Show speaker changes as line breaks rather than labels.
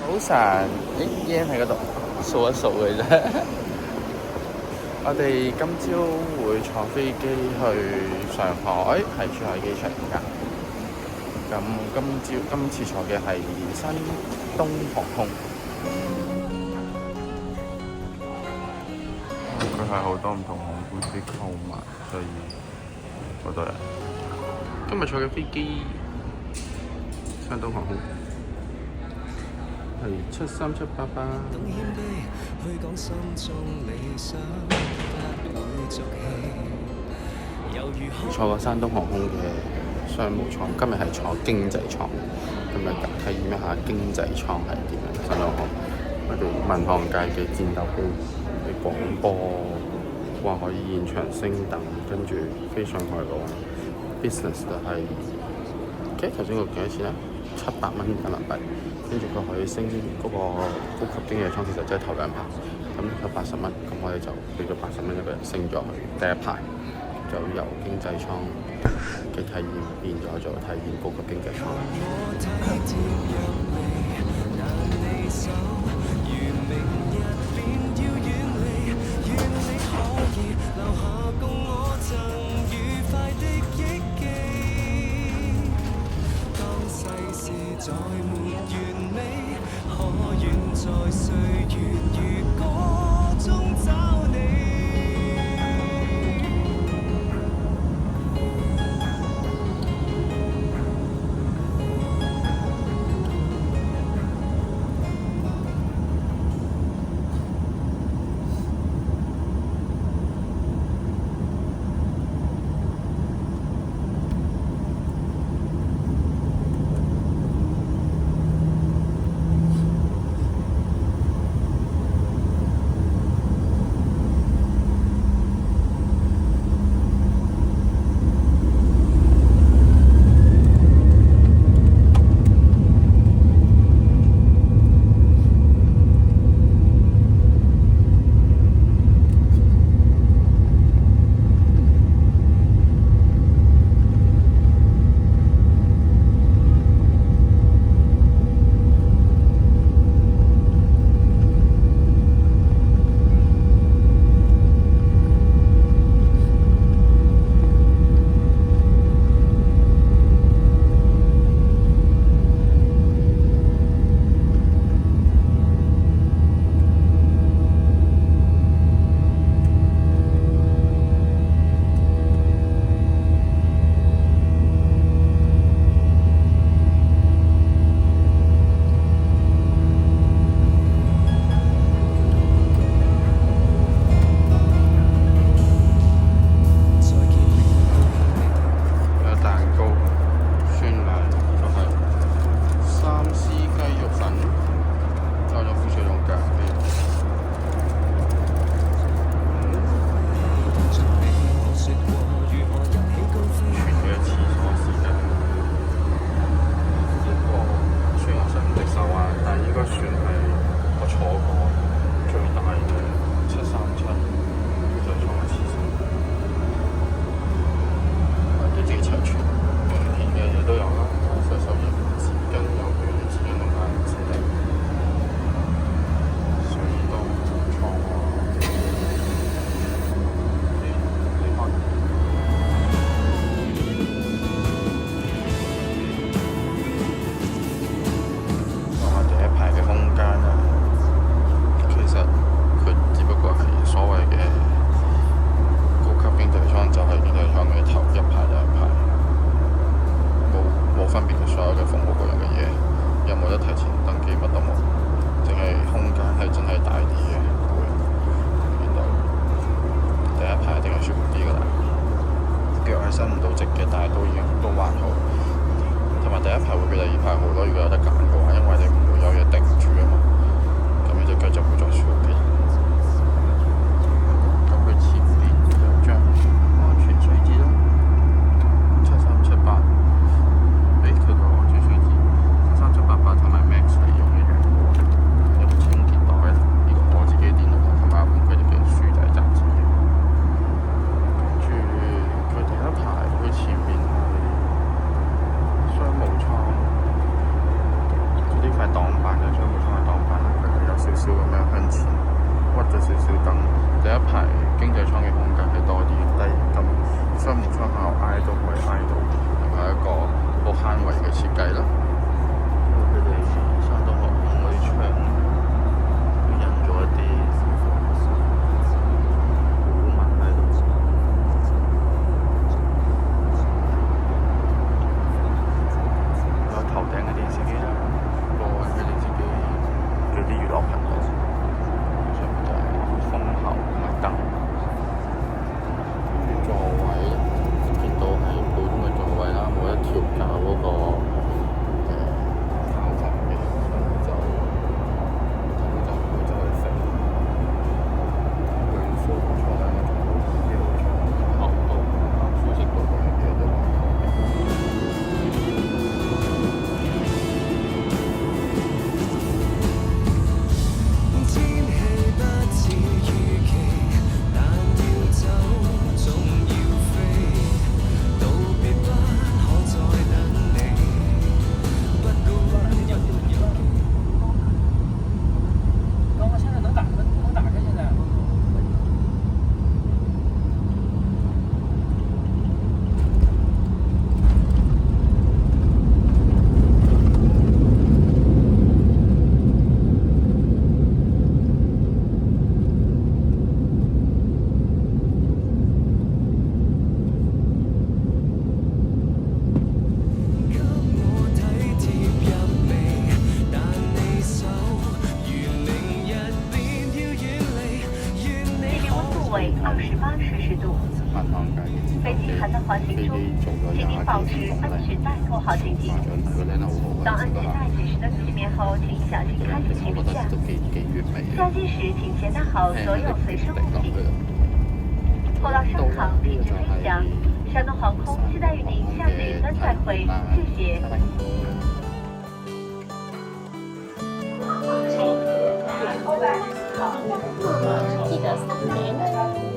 早晨，yen 喺嗰度數一數嘅啫。我哋今朝會坐飛機去上海，係珠海機場㗎。咁今次坐嘅係山東航空。佢係好多唔同航空公司購買，所以好多人。今日坐嘅飛機，山東航空。係73788。坐過山東航空嘅商務艙，今日係坐經濟艙，咁樣體驗一下經濟艙係點樣。山東航空，我哋民航界嘅戰鬥機嘅廣播，話可以現場升等，跟住飛上海嘅話 business 就係頭先個幾多錢啊？700蚊人民幣。跟住佢可以升嗰個高級經濟艙，其實即係頭兩排，咁有80蚊，咁我哋就俾咗80蚊一個人升咗去第一排，就由經濟艙嘅體驗變咗做體驗高級經濟艙。再沒完美，可願在歲月如歌中找你。
飞机还在环境中，请您保持安全带扣好紧紧。当安全带紧实的系绵后，请小心开启行李架。下机时请携带好所有随身物品。后到商场理智飞翔，山东航空期待与您下次云端再会，谢谢。
記得3名。